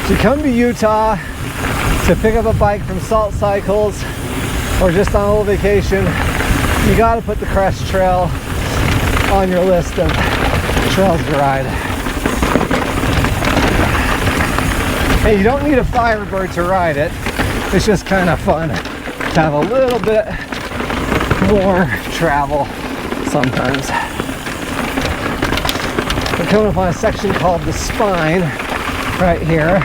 To come to Utah to pick up a bike from Salt Cycles or just on a little vacation, you got to put the Crest Trail on your list of trails to ride. And you don't need a Firebird to ride it. It's just kind of fun to have a little bit more travel sometimes. We're coming up on a section called the Spine right here.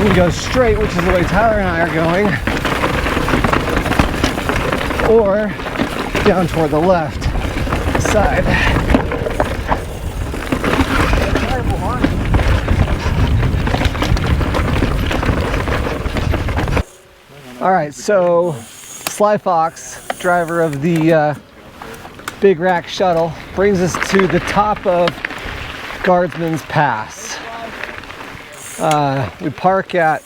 We go straight, which is the way Tyler and I are going, or down toward the left side. All right, so Sly Fox, driver of the Big Rack Shuttle, brings us to the top of Guardsman's Pass. We park at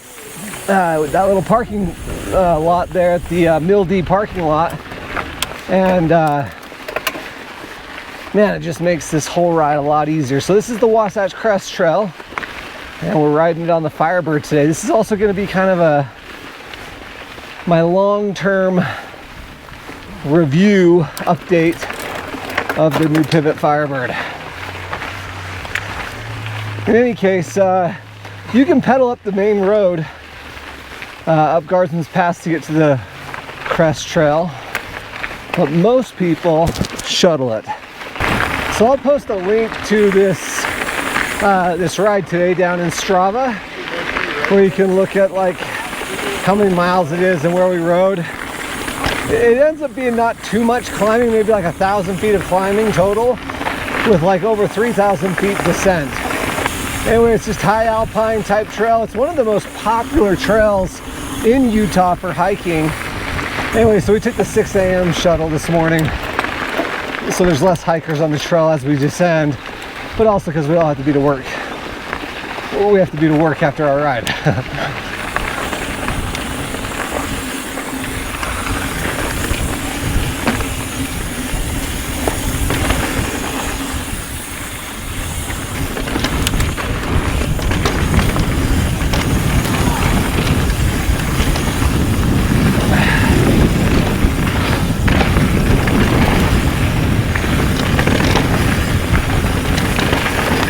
that little parking lot there at the Mill D parking lot, and man, it just makes this whole ride a lot easier. So this is the Wasatch Crest Trail, and we're riding it on the Firebird today. This is also going to be kind of my long-term review update of the new Pivot Firebird. In any case, you can pedal up the main road up Guardsman's Pass to get to the Crest Trail, but most people shuttle it. So I'll post a link to this this ride today down in Strava, where you can look at like how many miles it is and where we rode. It ends up being not too much climbing, maybe like 1,000 feet of climbing total, with like over 3,000 feet descent. Anyway, it's just high alpine type trail. It's one of the most popular trails in Utah for hiking. Anyway, so we took the 6 a.m. shuttle this morning, so there's less hikers on the trail as we descend, but also because we all have to be to work. Well, we have to be to work after our ride.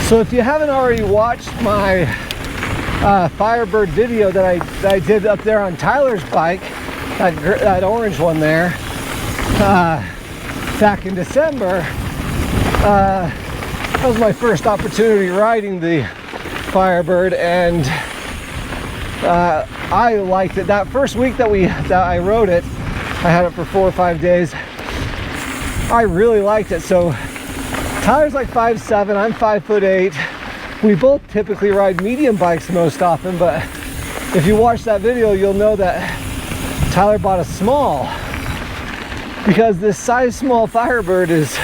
So if you haven't already watched my Firebird video that I did up there on Tyler's bike, that orange one there, back in December, that was my first opportunity riding the Firebird, and I liked it. That first week that I rode it, I had it for 4 or 5 days. I really liked it. So Tyler's like 5'7", I'm 5'8". We both typically ride medium bikes most often, but if you watch that video, you'll know that Tyler bought a small, because this size small Firebird is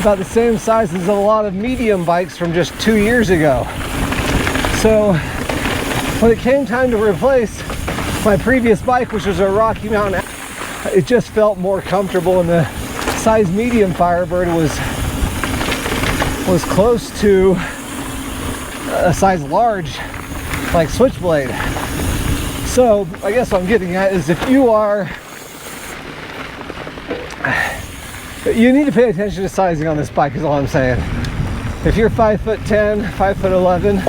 about the same size as a lot of medium bikes from just 2 years ago. So when it came time to replace my previous bike, which was a Rocky Mountain, it just felt more comfortable, and the size medium Firebird was close to a size large, like Switchblade. So I guess what I'm getting at is, if you need to pay attention to sizing on this bike, is all I'm saying. If you're 5'10", 5'11", I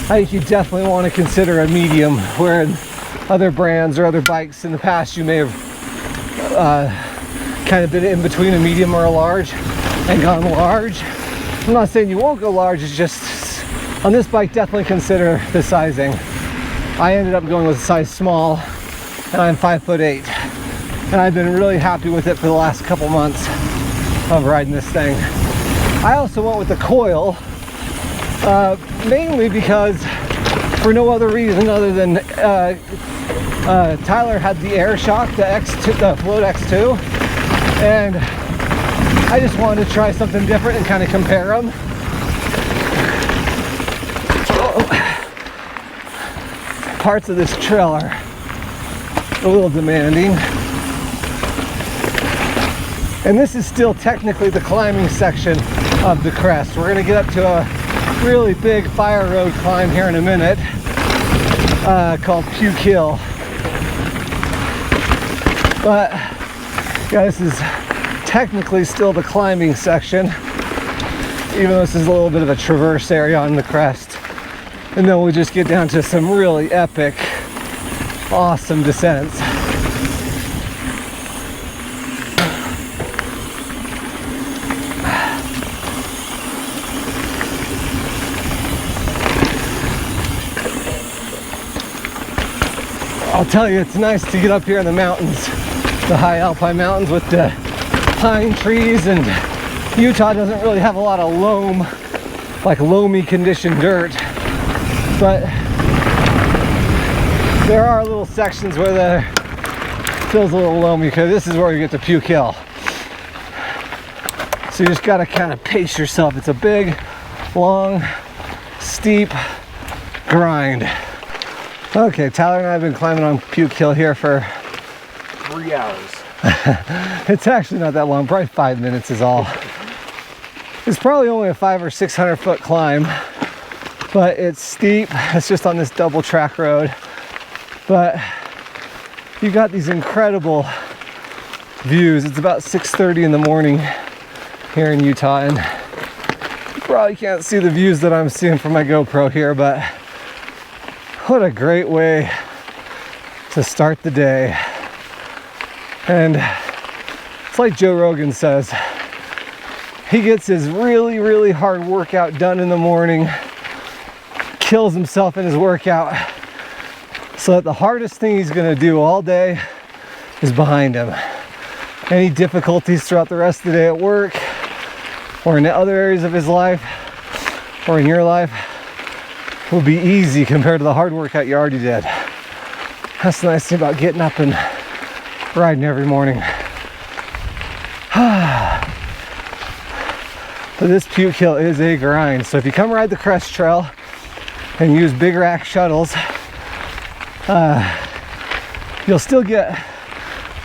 think you definitely want to consider a medium, where in other brands or other bikes in the past you may have kind of been in between a medium or a large and gone large. I'm not saying you won't go large, it's just on this bike, definitely consider the sizing. I ended up going with a size small, and I'm 5'8", and I've been really happy with it for the last couple months of riding this thing. I also went with the coil, mainly because, for no other reason other than Tyler had the Air Shock, the X2, the Float X2, and I just wanted to try something different and kind of compare them. Parts of this trail are a little demanding, and this is still technically the climbing section of the crest. We're going to get up to really big fire road climb here in a minute called Puke Hill. But yeah, this is technically still the climbing section, even though this is a little bit of a traverse area on the crest. And then we'll just get down to some really epic, awesome descents. I'll tell you, it's nice to get up here in the mountains, the high alpine mountains with the pine trees, and Utah doesn't really have a lot of loam, like loamy conditioned dirt, but there are little sections where the feels a little loamy, because this is where you get to Puke Hill. So you just gotta kind of pace yourself. It's a big, long, steep grind. Okay, Tyler and I have been climbing on Puke Hill here for 3 hours. It's actually not that long, probably 5 minutes is all. It's probably only a 500 or 600 foot climb, but it's steep. It's just on this double track road. But you got these incredible views. It's about 6:30 in the morning here in Utah, and you probably can't see the views that I'm seeing from my GoPro here, but what a great way to start the day. And it's like Joe Rogan says, he gets his really, really hard workout done in the morning, kills himself in his workout, so that the hardest thing he's gonna do all day is behind him. Any difficulties throughout the rest of the day at work, or in other areas of his life, or in your life, will be easy compared to the hard workout you already did. That's the nice thing about getting up and riding every morning. But this Puke Hill is a grind. So if you come ride the Crest Trail and use big rack shuttles, you'll still get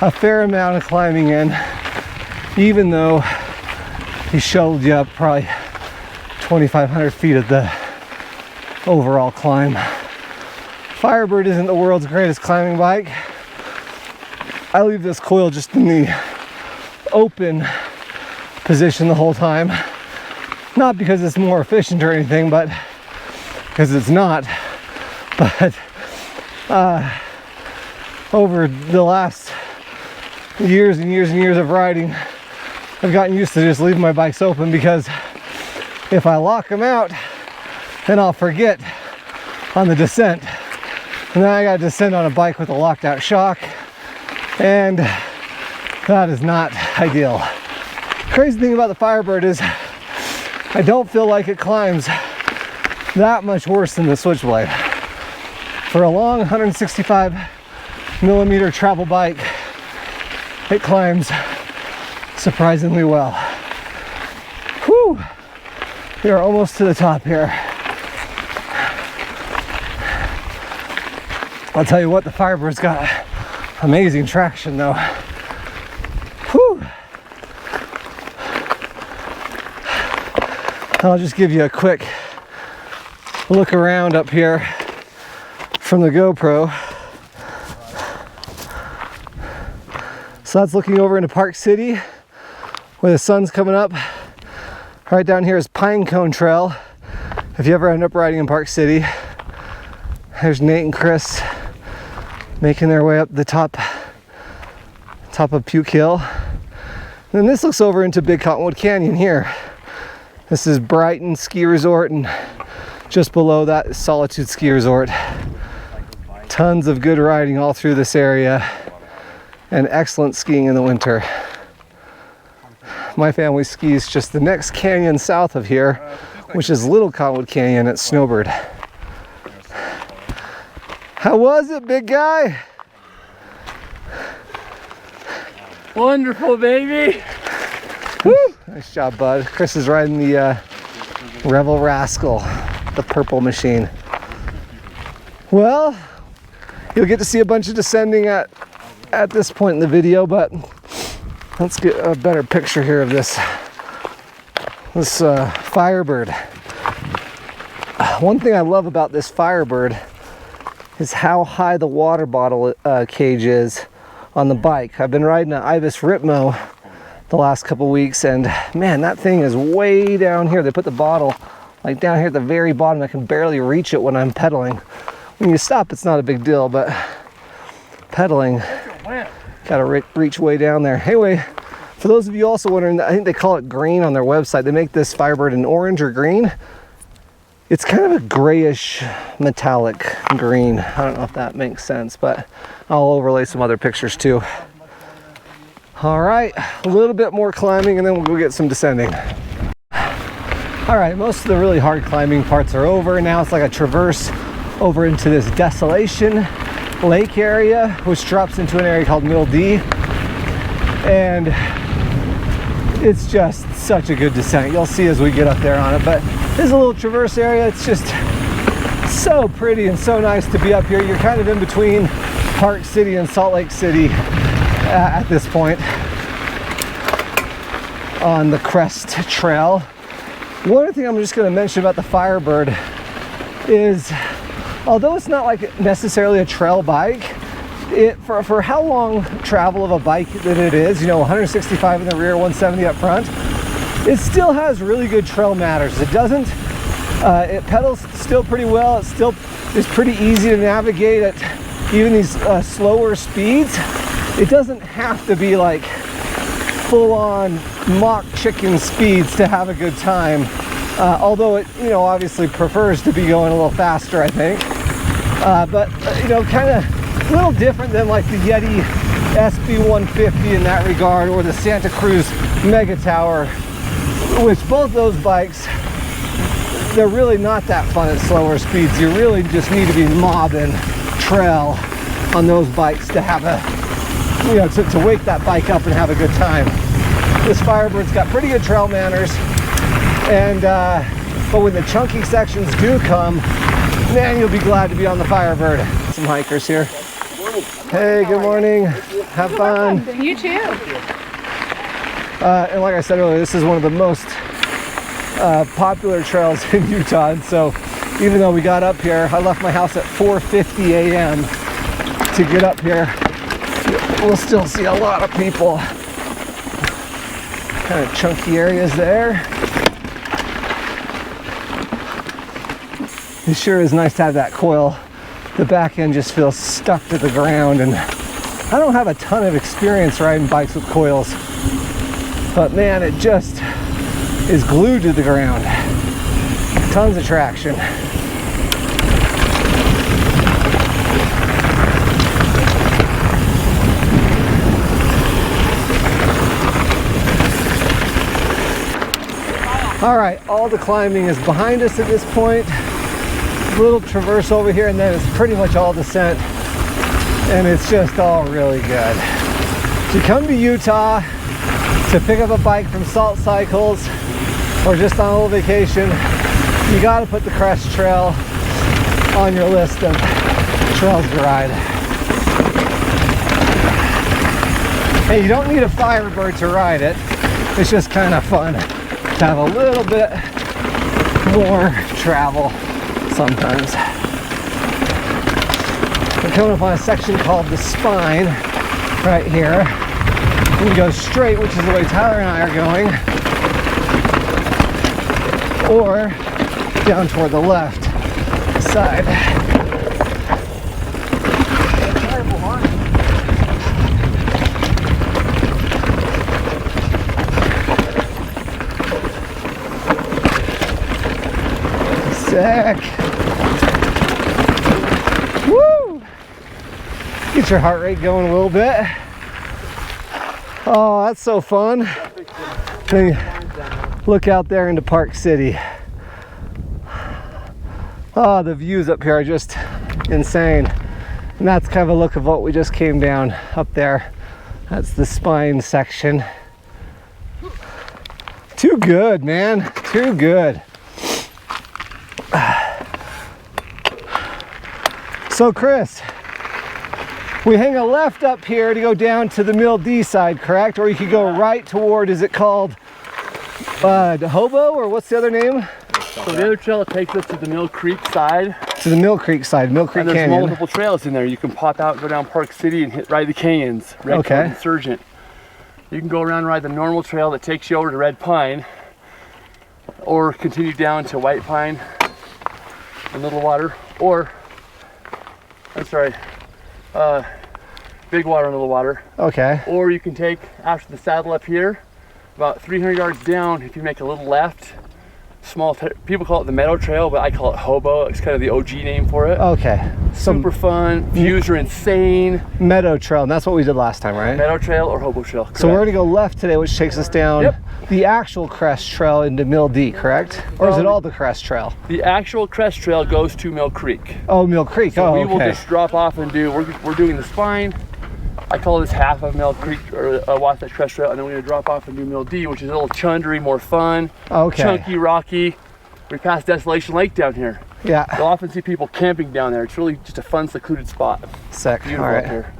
a fair amount of climbing in, even though he shuttled you up probably 2,500 feet of the overall climb. Firebird isn't the world's greatest climbing bike. I leave this coil just in the open position the whole time. Not because it's more efficient or anything, but because it's not. But over the last years and years and years of riding, I've gotten used to just leaving my bikes open, because if I lock them out, then I'll forget on the descent. And then I gotta descend on a bike with a locked out shock, and that is not ideal. Crazy thing about the Firebird is I don't feel like it climbs that much worse than the Switchblade. For a long 165 millimeter travel bike, it climbs surprisingly well. Whew! We are almost to the top here. I'll tell you what, the Firebird's got amazing traction though. Whew! I'll just give you a quick look around up here from the GoPro. So that's looking over into Park City where the sun's coming up. Right down here is Pinecone Trail. If you ever end up riding in Park City, there's Nate and Chris making their way up the top of Puke Hill. And then this looks over into Big Cottonwood Canyon here. This is Brighton Ski Resort, and just below that is Solitude Ski Resort. Tons of good riding all through this area, and excellent skiing in the winter. My family skis just the next canyon south of here, which is Little Cottonwood Canyon at Snowbird. How was it, big guy? Wonderful, baby. Woo! Nice job, bud. Chris is riding the Revel Rascal, the purple machine. Well, you'll get to see a bunch of descending at this point in the video, but let's get a better picture here of this Firebird. One thing I love about this Firebird is how high the water bottle cage is on the bike. I've been riding an Ibis Ripmo the last couple weeks, and man, that thing is way down here. They put the bottle like down here at the very bottom. I can barely reach it when I'm pedaling. When you stop, it's not a big deal, but pedaling, gotta reach way down there. Anyway, for those of you also wondering, I think they call it green on their website. They make this Firebird in orange or green. It's kind of a grayish metallic green. I don't know if that makes sense, but I'll overlay some other pictures too. All right, a little bit more climbing and then we'll go get some descending. All right, most of the really hard climbing parts are over. Now it's like a traverse over into this Desolation Lake area, which drops into an area called Mill D. And it's just such a good descent. You'll see as we get up there on it, but this is a little traverse area. It's just so pretty and so nice to be up here. You're kind of in between Park City and Salt Lake City at this point on the Crest Trail. One other thing I'm just going to mention about the Firebird is, although it's not like necessarily a trail bike, for how long travel of a bike that it is, you know, 165 in the rear, 170 up front, it still has really good trail manners. It doesn't, it pedals still pretty well. It still is pretty easy to navigate at even these slower speeds. It doesn't have to be like full-on mock chicken speeds to have a good time. Although it, you know, obviously prefers to be going a little faster, I think. But, you know, kind of a little different than like the Yeti SB150 in that regard, or the Santa Cruz Mega Tower, which both those bikes, they're really not that fun at slower speeds. You really just need to be mobbing trail on those bikes to have a, you know, to wake that bike up and have a good time. This Firebird's got pretty good trail manners, and but when the chunky sections do come, man, you'll be glad to be on the Firebird. Some hikers here. Hey, good morning. Have fun. You too. And like I said earlier, this is one of the most popular trails in Utah. And so even though we got up here, I left my house at 4:50 a.m. to get up here. We'll still see a lot of people. Kind of chunky areas there. It sure is nice to have that coil. The back end just feels stuck to the ground, and I don't have a ton of experience riding bikes with coils, but man, it just is glued to the ground. Tons of traction. All right, all the climbing is behind us at this point. Little traverse over here, and then it's pretty much all descent, and it's just all really good. If you come to Utah to pick up a bike from Salt Cycles or just on a little vacation, you got to put the Crest Trail on your list of trails to ride. Hey, you don't need a Firebird to ride it. It's just kind of fun to have a little bit more travel sometimes. We're coming up on a section called the Spine right here. We can go straight, which is the way Tyler and I are going, or down toward the left side. Sick. Woo! Get your heart rate going a little bit. Oh, that's so fun. Look out there into Park City. Oh, the views up here are just insane. And that's kind of a look of what we just came down up there. That's the Spine section. Too good, man. Too good. So Chris, we hang a left up here to go down to the Mill D side, correct? Or you could go right toward, is it called Hobo, or what's the other name? So the other trail takes us to the Mill Creek side. To the Mill Creek side, Mill Creek And there's Canyon. multiple trails in there. You can pop out, go down Park City, and ride the canyons. Red Pine and Surgent. You can go around and ride the normal trail that takes you over to Red Pine, or continue down to White Pine and Little Water, or Big Water and Little Water. Okay. Or you can take, after the saddle up here, about 300 yards down, if you make a little left, people call it the Meadow Trail, but I call it Hobo. It's kind of the OG name for it. Okay. Super fun. Views are insane. Meadow Trail, and that's what we did last time, right? Meadow Trail or Hobo Trail. Correct. So we're gonna go left today, which takes us down the actual Crest Trail into Mill D, correct? Or is it all the Crest Trail? The actual Crest Trail goes to Mill Creek. Oh, Mill Creek. So we will just drop off and we're doing the spine. I call this half of Mill Creek or Wasatch Crest Trail, and then we're gonna drop off and do Mill D, which is a little chundery, more fun, chunky, rocky. We pass Desolation Lake down here. Yeah. You'll often see people camping down there. It's really just a fun, secluded spot. Sick. Beautiful all right. up here.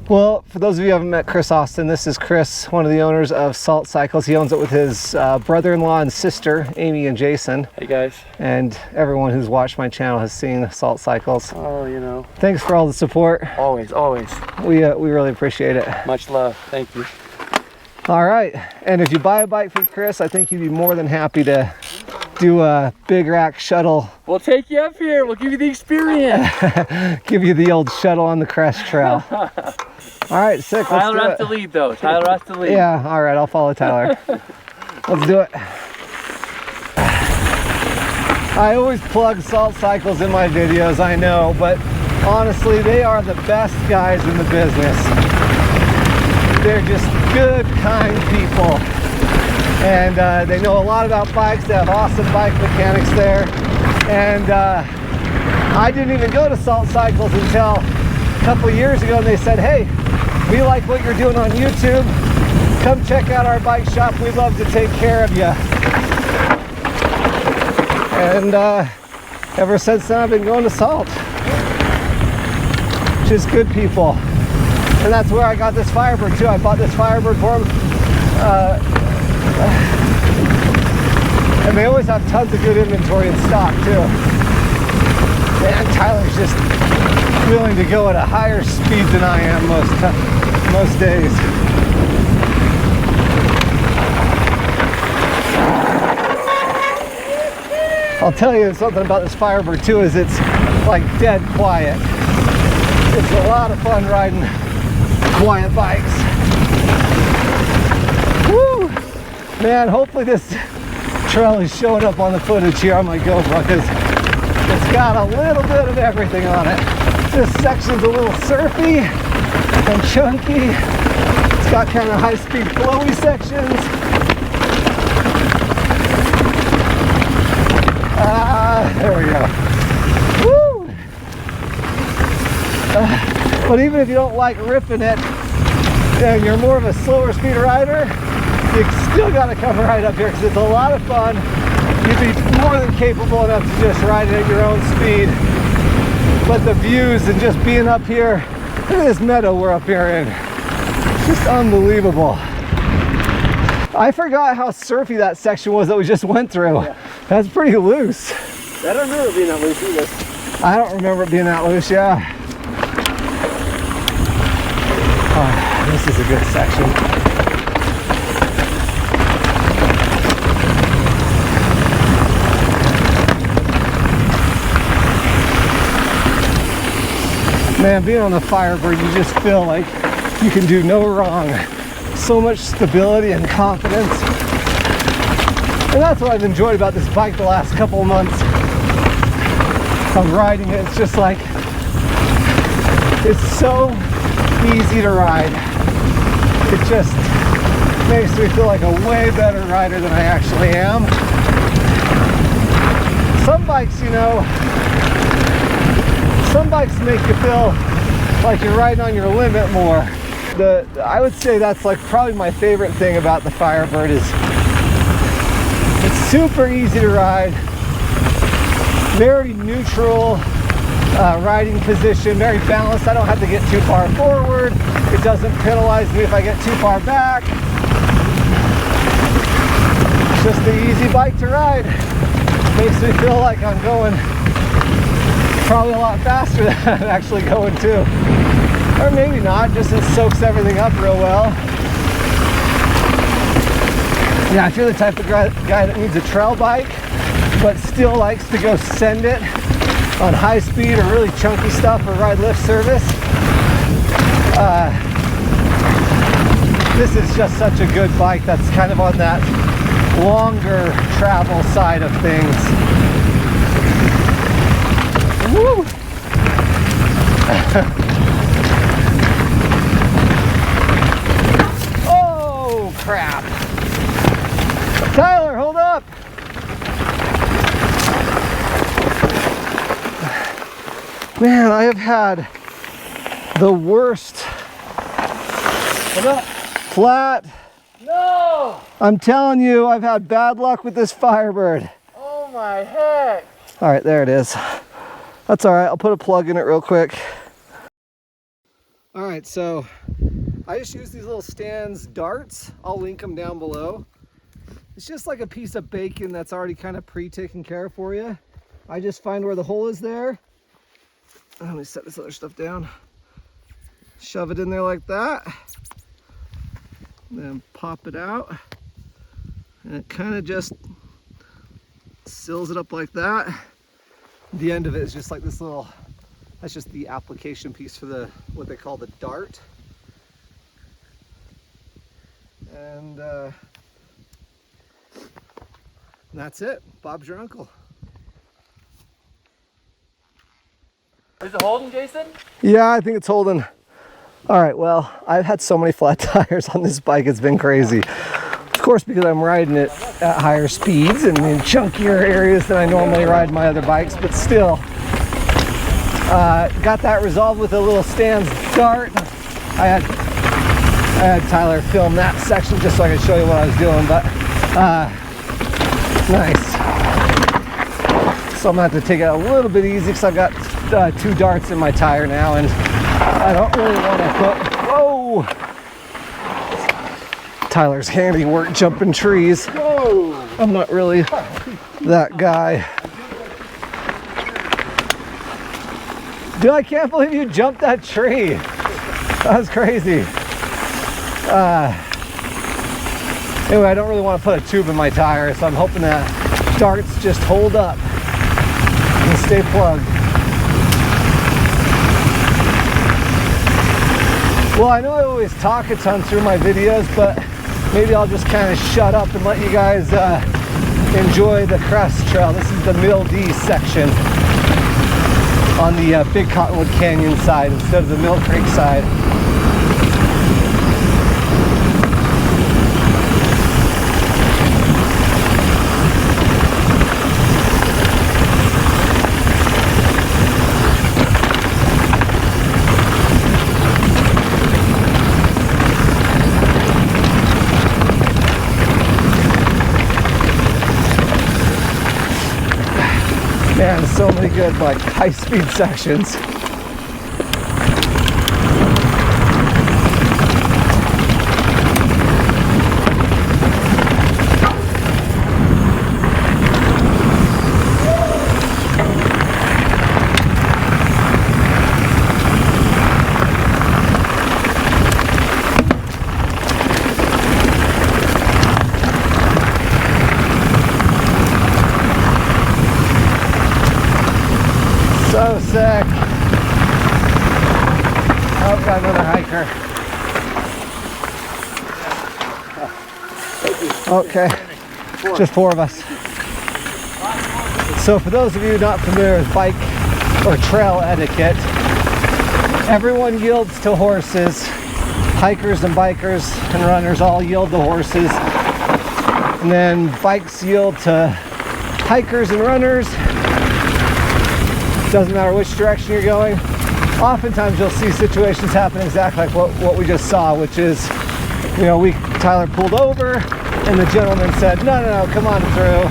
Well, for those of you who haven't met Chris Austin, this is Chris, one of the owners of Salt Cycles. He owns it with his brother-in-law and sister, Amy and Jason. Hey guys. And everyone who's watched my channel has seen Salt Cycles. Oh, you know. Thanks for all the support. Always, always. We really appreciate it. Much love. Thank you. All right. And if you buy a bike from Chris, I think you'd be more than happy to do a big rack shuttle. We'll take you up here. We'll give you the experience. Give you the old shuttle on the Crest Trail. All right, sick. Tyler has to lead though. Tyler has to lead. Yeah, all right, I'll follow Tyler. Let's do it. I always plug Salt Cycles in my videos, I know, but honestly, they are the best guys in the business. They're just good, kind people. And they know a lot about bikes. They have awesome bike mechanics there. And I didn't even go to Salt Cycles until a couple years ago, and they said, hey, we like what you're doing on YouTube. Come check out our bike shop. We'd love to take care of you. And ever since then, I've been going to Salt. Just good people. And that's where I got this Firebird too. I bought this Firebird for them. And they always have tons of good inventory in stock too. And Tyler's just willing to go at a higher speed than I am most days. I'll tell you something about this Firebird too, is it's like dead quiet. It's a lot of fun riding quiet bikes. Woo! Man, hopefully this trail is showing up on the footage here on my GoPro, because it's got a little bit of everything on it. This section's a little surfy and chunky. It's got kind of high-speed flowy sections. There we go. Woo! But even if you don't like ripping it and you're more of a slower speed rider, you still got to come right up here because it's a lot of fun. You'd be more than capable enough to just ride it at your own speed. But the views and just being up here, look at this meadow we're up here in. It's just unbelievable. I forgot how surfy that section was that we just went through. Yeah. That's pretty loose. I don't remember it being that loose either. I don't remember it being that loose, yeah. Oh, this is a good section. Man, being on the Firebird, you just feel like you can do no wrong. So much stability and confidence. And that's what I've enjoyed about this bike the last couple of months of riding it. It's just like, it's so easy to ride. It just makes me feel like a way better rider than I actually am. Some bikes, you know, some bikes make you feel like you're riding on your limit more. I would say that's like probably my favorite thing about the Firebird is it's super easy to ride, very neutral riding position, very balanced. I don't have to get too far forward. It doesn't penalize me if I get too far back. It's just an easy bike to ride. Makes me feel like I'm going probably a lot faster than I'm actually going too. Or maybe not, just it soaks everything up real well. Yeah, if you're the type of guy that needs a trail bike, but still likes to go send it on high speed or really chunky stuff or ride lift service, this is just such a good bike that's kind of on that longer travel side of things. Woo! Oh, crap. Tyler, hold up. Man, I have had the worst flat. No! I'm telling you, I've had bad luck with this Firebird. Oh my heck! All right, there it is. That's all right, I'll put a plug in it real quick. All right, so I just use these little stands darts. I'll link them down below. It's just like a piece of bacon that's already kind of pre-taken care of for you. I just find where the hole is there. Let me set this other stuff down. Shove it in there like that. Then pop it out. And it kind of just seals it up like that. The end of it is just like this little, that's just the application piece for the, what they call the dart. And that's it. Bob's your uncle. Is it holding, Jason? Yeah, I think it's holding. All right, well, I've had so many flat tires on this bike, it's been crazy. Of course, because I'm riding it at higher speeds and in chunkier areas than I normally ride my other bikes, but still. Got that resolved with a little stands dart. I had Tyler film that section just so I could show you what I was doing, but nice. So I'm gonna have to take it a little bit easy because I've got 2 darts in my tire now, and I don't really want to put, whoa! Tyler's handiwork jumping trees. Whoa! I'm not really that guy. Dude, I can't believe you jumped that tree. That was crazy. Anyway, I don't really want to put a tube in my tire, so I'm hoping that darts just hold up and stay plugged. Well, I know I always talk a ton through my videos, but maybe I'll just kind of shut up and let you guys enjoy the crest trail. This is the Mill D section on the Big Cottonwood Canyon side instead of the Mill Creek side. Man, so many good like high-speed sections. So sick. Oh, got another hiker. Okay, just 4 of us. So for those of you not familiar with bike or trail etiquette, everyone yields to horses. Hikers and bikers and runners all yield to horses. And then bikes yield to hikers and runners. Doesn't matter which direction you're going. Oftentimes you'll see situations happen exactly like what we just saw, which is, you know, Tyler pulled over and the gentleman said, no, come on through.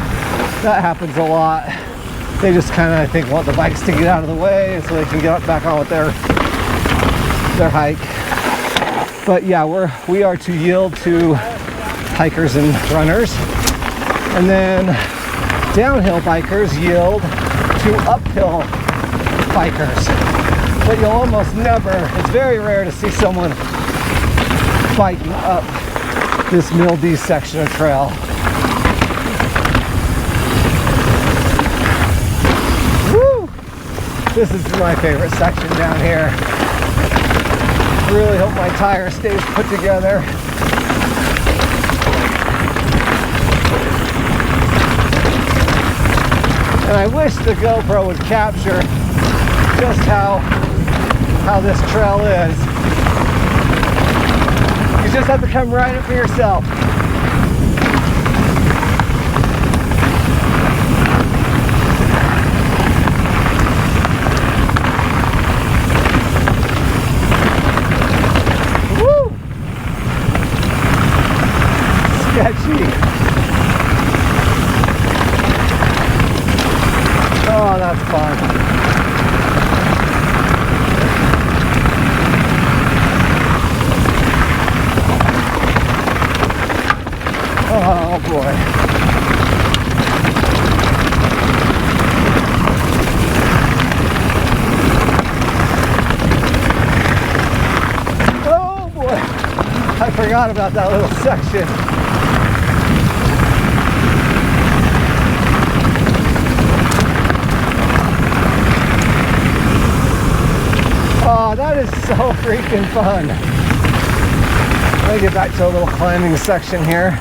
That happens a lot. They just kind of, I think, want the bikes to get out of the way so they can get back on with their hike. But yeah, we are to yield to hikers and runners. And then downhill bikers yield to uphill bikers. But you'll almost never, it's very rare to see someone biking up this mildew section of trail. Woo! This is my favorite section down here. Really hope my tire stays put together. And I wish the GoPro would capture just how this trail is. You just have to come right up for yourself. Woo! Sketchy. Oh, that's fun. Oh boy. Oh boy. I forgot about that little section. Oh, that is so freaking fun. Let me get back to a little climbing section here,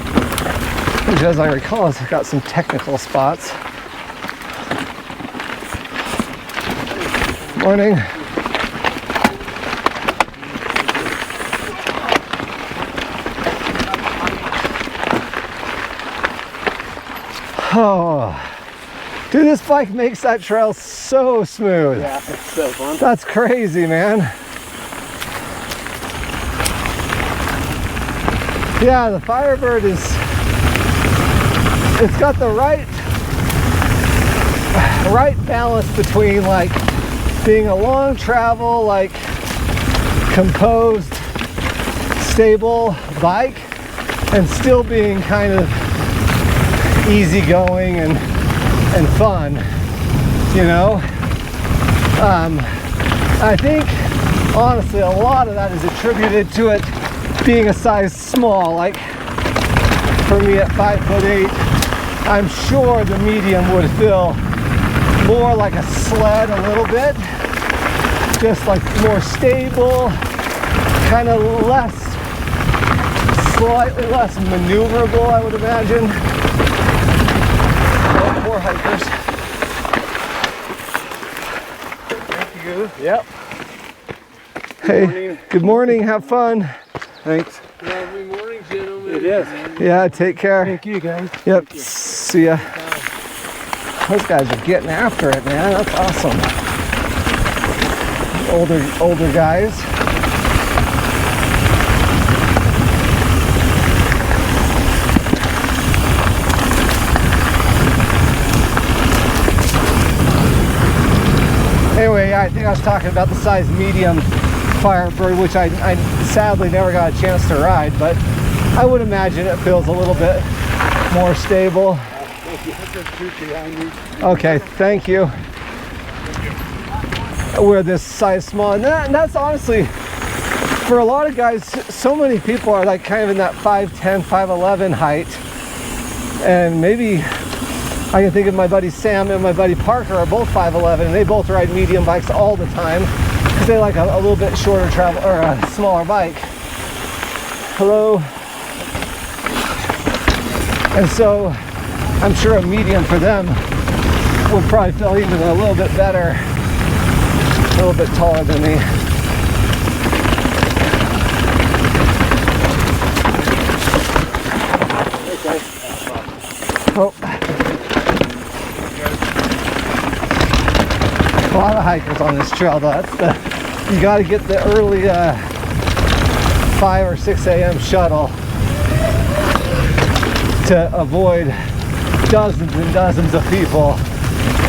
which, as I recall, has got some technical spots. Morning. Oh, dude, this bike makes that trail so smooth. Yeah, it's so fun. That's crazy, man. Yeah, the Firebird it's got the right balance between like being a long travel, like composed, stable bike, and still being kind of easygoing and fun, you know. I think honestly a lot of that is attributed to it being a size small. Like for me at 5'8", I'm sure the medium would feel more like a sled a little bit, just like more stable, kind of slightly less maneuverable, I would imagine. Oh, more hikers. Thank you. Yep. Hey, good morning. Have fun. Thanks. Lovely morning, gentlemen. It is. Yeah, take care. Thank you, guys. Yep. See ya. Those guys are getting after it, man. That's awesome. Older guys. Anyway, I think I was talking about the size medium Firebird, which I sadly never got a chance to ride, but I would imagine it feels a little bit more stable. Okay, thank you. We're this size small, and that's honestly, for a lot of guys, so many people are like kind of in that 5'10", 5'11" height, and maybe I can think of my buddy Sam and my buddy Parker are both 5'11", and they both ride medium bikes all the time because they like a little bit shorter travel or a smaller bike. Hello. And so I'm sure a medium for them will probably feel even a little bit better, a little bit taller than me. Oh. A lot of hikers on this trail though. You got to get the early 5 or 6 a.m. shuttle to avoid dozens and dozens of people.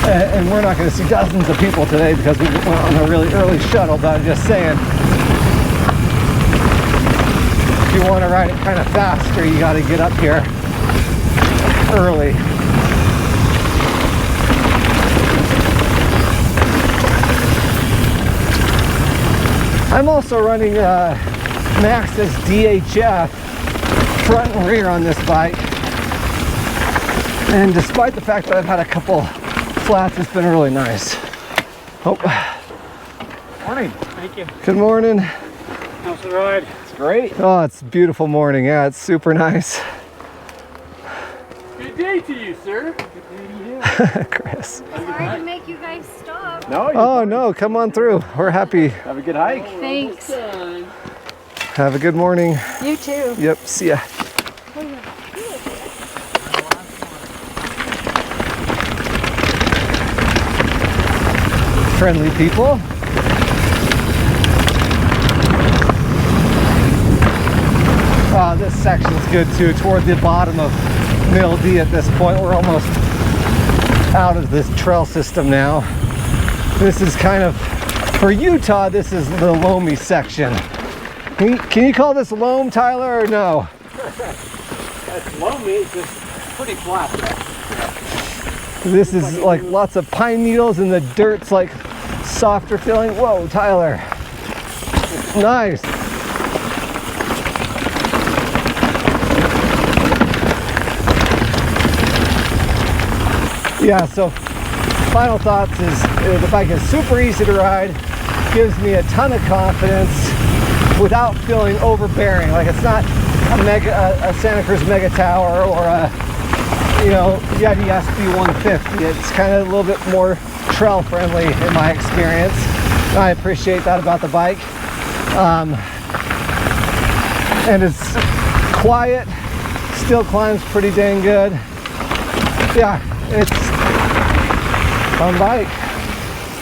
And we're not going to see dozens of people today because we went on a really early shuttle, but I'm just saying, if you want to ride it kind of faster, you got to get up here early. I'm also running Maxxis DHF front and rear on this bike. And despite the fact that I've had a couple flats, it's been really nice. Oh. Morning. Thank you. Good morning. How's the ride? It's great. Oh, it's a beautiful morning. Yeah, it's super nice. Good day to you, sir. Good day to you. Chris. Sorry to make you guys stop. No, Oh, no, come on through. We're happy. have a good hike. Thanks. Have a good morning. You too. Yep, see ya. Friendly people. Oh, this section's good too. Toward the bottom of Mill D at this point. We're almost out of this trail system now. This is kind of, for Utah, this is the loamy section. Can you call this loam, Tyler, or no? It's loamy, it's just pretty flat. This is like lots of pine needles and the dirt's like softer feeling. Whoa, Tyler. Nice. Yeah, so final thoughts is the bike is super easy to ride, gives me a ton of confidence without feeling overbearing. Like it's not a Santa Cruz Mega Tower or a Yeti SB 150. It's kind of a little bit more trail friendly in my experience. I appreciate that about the bike. And it's quiet, still climbs pretty dang good. Yeah, it's a fun bike.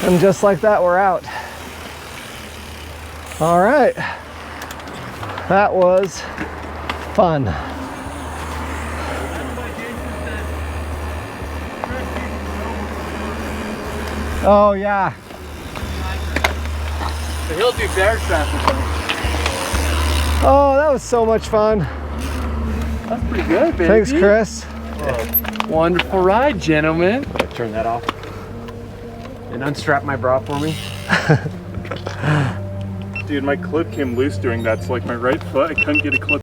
And just like that, we're out. All right, that was fun. Oh yeah. So he'll do bear traffic. Oh, that was so much fun. That's pretty good, baby. Thanks, Chris. Wonderful ride, gentlemen. Turn that off. And unstrap my bra for me. Dude, my clip came loose doing that, so like my right foot, I couldn't get a clip